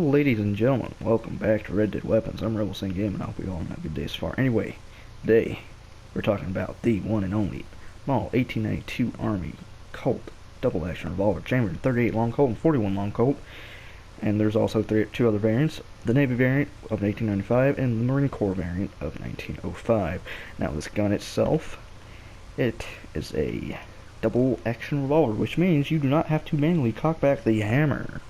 ladies and gentlemen, welcome back to Dead Weapons. I'm Rebel Sing Game, and I hope you all have a good day so far. Anyway, today we're talking about the one and only Model 1892 Army Colt double action revolver, chambered 38 long Colt and 41 long Colt. And there's also two other variants: the Navy variant of 1895 and the Marine Corps variant of 1905. Now, this gun itself, it is a double action revolver, which means you do not have to manually cock back the hammer.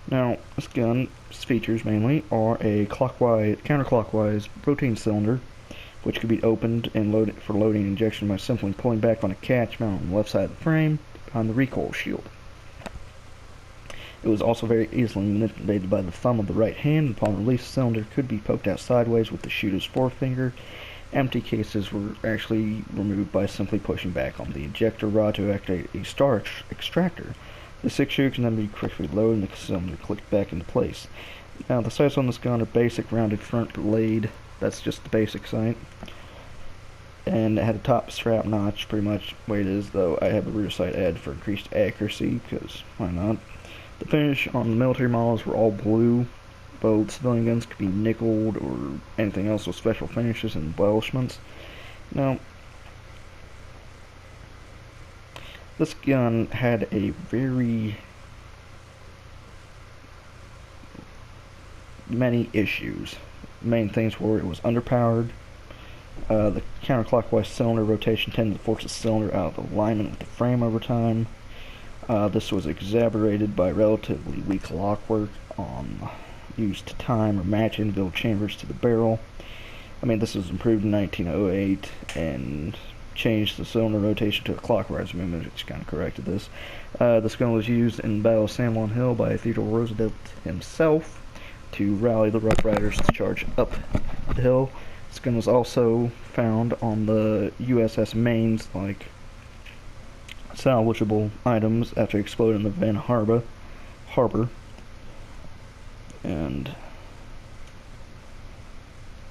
Now, this gun's features mainly are a counterclockwise rotating cylinder, which could be opened and loaded for loading and injection by simply pulling back on a catch mounted on the left side of the frame behind the recoil shield. It was also very easily manipulated by the thumb of the right hand. Upon release, the cylinder could be poked out sideways with the shooter's forefinger. Empty cases were actually removed by simply pushing back on the ejector rod to activate a star extractor. The 6-shooter can then be quickly loaded and the cylinder clicked back into place. Now, the sights on this gun are basic rounded front blade. That's just the basic sight. And it had a top strap notch, pretty much the way it is, though I have a rear sight added for increased accuracy, because why not? The finish on the military models were all blue. Both civilian guns could be nickeled or anything else with special finishes and embellishments. Now, this gun had a very many issues. The main things were it was underpowered. The counterclockwise cylinder rotation tended to force the cylinder out of alignment with the frame over time. This was exacerbated by relatively weak lockwork used to time or match inbuilt chambers to the barrel. I mean, this was improved in 1908 and changed the cylinder rotation to a clockwise movement, which kind of corrected this. This gun was used in the Battle of San Juan Hill by Theodore Roosevelt himself to rally the Rough Riders to charge up the hill. This gun was also found on the USS Maine's salvageable items after exploding in the Van Harbor. And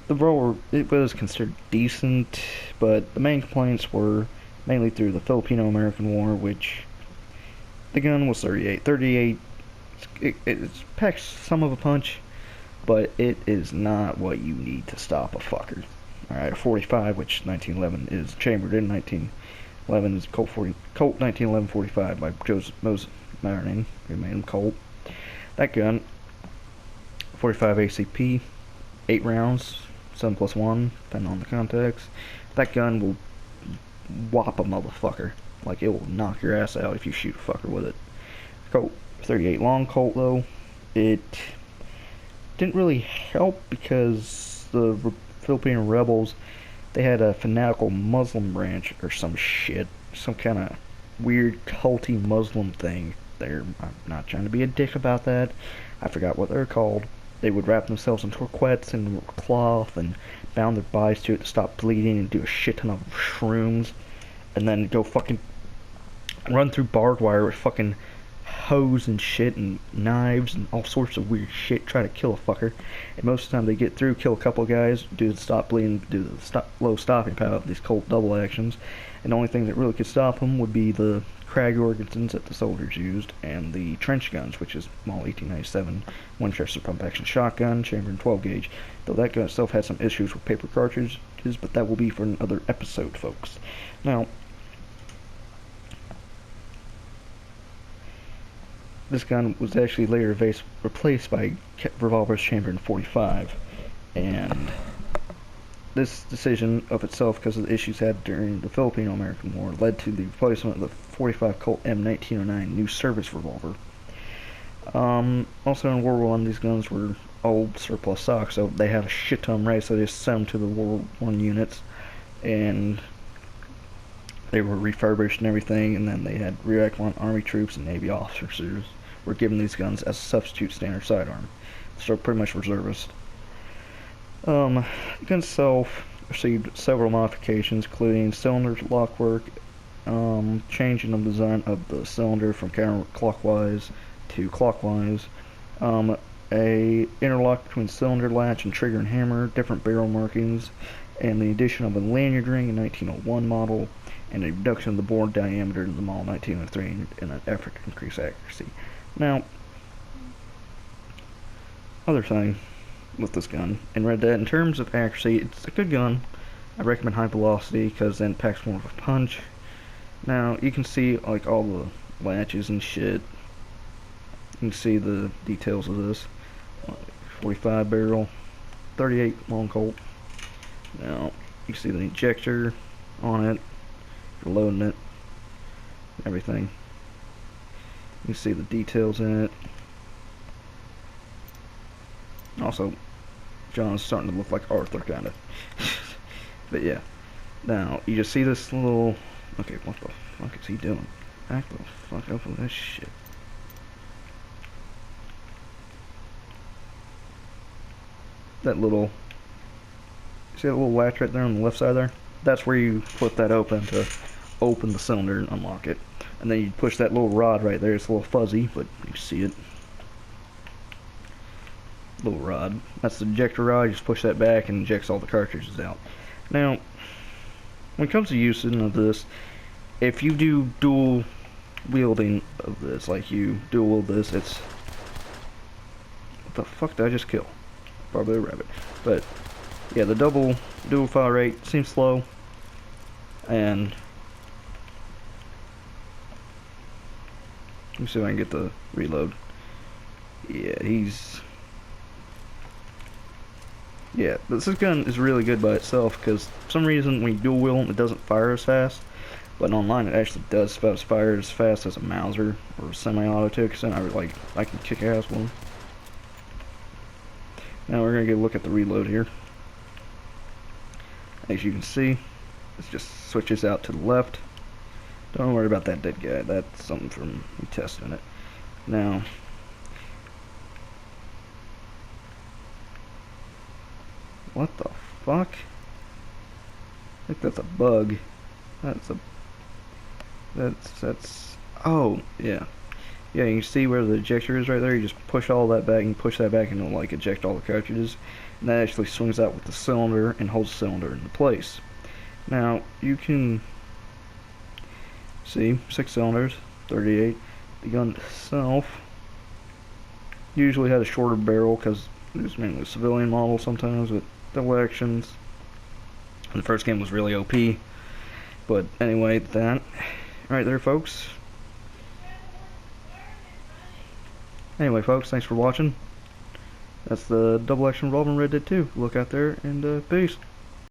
the roller, it was considered decent, but the main complaints were mainly through the Filipino-American War, which the gun was 38. It packs some of a punch, but it is not what you need to stop a fucker. Alright, a 45, which 1911 is chambered in 1911, is Colt 1911 45 by Moses Marining, who made him Colt. That gun, 45 ACP, 8 rounds, 7+1, depending on the context. That gun will whop a motherfucker. Like, it will knock your ass out if you shoot a fucker with it. Colt 38 long Colt, though, it didn't really help because the Filipino rebels, they had a fanatical Muslim branch or some shit. Some kind of weird culty Muslim thing there. I'm not trying to be a dick about that. I forgot what they're called. They would wrap themselves in torquettes and cloth and bound their bodies to it to stop bleeding and do a shit ton of shrooms. And then go fucking run through barbed wire with fucking hose and shit and knives and all sorts of weird shit, try to kill a fucker. And most of the time they get through, kill a couple of guys, do the stop bleeding, do the low stopping power of these Colt double actions. And the only thing that really could stop them would be the Krag Jorgensens that the soldiers used, and the trench guns, which is Model 1897 Winchester pump action shotgun, chambered in 12 gauge. Though that gun itself had some issues with paper cartridges, but that will be for another episode, folks. Now, this gun was actually later replaced by revolvers chambered in 45, and this decision of itself, because of the issues had during the Filipino-American War, led to the replacement of the 45 Colt M1909 new service revolver. Also in World War I, these guns were old surplus stock, so they had a shit ton race, so they just sent them to the World War I units, and they were refurbished and everything, and then they had rear echelon Army troops and Navy officers were given these guns as a substitute standard sidearm. So pretty much reservist. The gun itself received several modifications, including cylinder lockwork, changing the design of the cylinder from counterclockwise to clockwise, a interlock between cylinder latch and trigger and hammer, different barrel markings, and the addition of a lanyard ring in 1901 model, and a reduction of the bore diameter in the model 1903 in an effort to increase accuracy. Now, other thing with this gun in Red Dead, in terms of accuracy, it's a good gun. I recommend high velocity because then it packs more of a punch. Now you can see like all the latches and shit. You can see the details of this. 45 barrel, 38 long Colt. Now you can see the injector on it, for loading it, everything. You can see the details in it. Also, John's starting to look like Arthur, kind of. But yeah. Now, you just see this little... Okay, what the fuck is he doing? Back the fuck up with this shit. That little... See that little latch right there on the left side there? That's where you flip that open to open the cylinder and unlock it. And then you push that little rod right there. It's a little fuzzy, but you can see it. Little rod. That's the ejector rod. You just push that back and ejects all the cartridges out. Now, when it comes to using of this, if you do dual wielding of this, like you dual wield this, it's... What the fuck did I just kill? Probably a rabbit. But, yeah, the dual fire rate seems slow. And... Let me see if I can get the reload. Yeah, Yeah, this gun is really good by itself because for some reason when you dual wield it doesn't fire as fast, but online it actually does fire as fast as a Mauser or a semi-auto too. Because then I can kick ass with them. Now we're gonna get a look at the reload here. As you can see, it just switches out to the left. Don't worry about that dead guy. That's something from me testing it. Now. What the fuck? I think that's a bug. That's oh, yeah. Yeah, you can see where the ejector is right there. You just push all that back and push that back and it'll like eject all the cartridges. And that actually swings out with the cylinder and holds the cylinder into place. Now, you can see 6 cylinders, 38. The gun itself usually had a shorter barrel because it's mainly a civilian model sometimes with double actions. And the first game was really OP. But anyway, that right there, folks. Anyway, folks, thanks for watching. That's the double action revolver in Red Dead 2. Look out there and peace.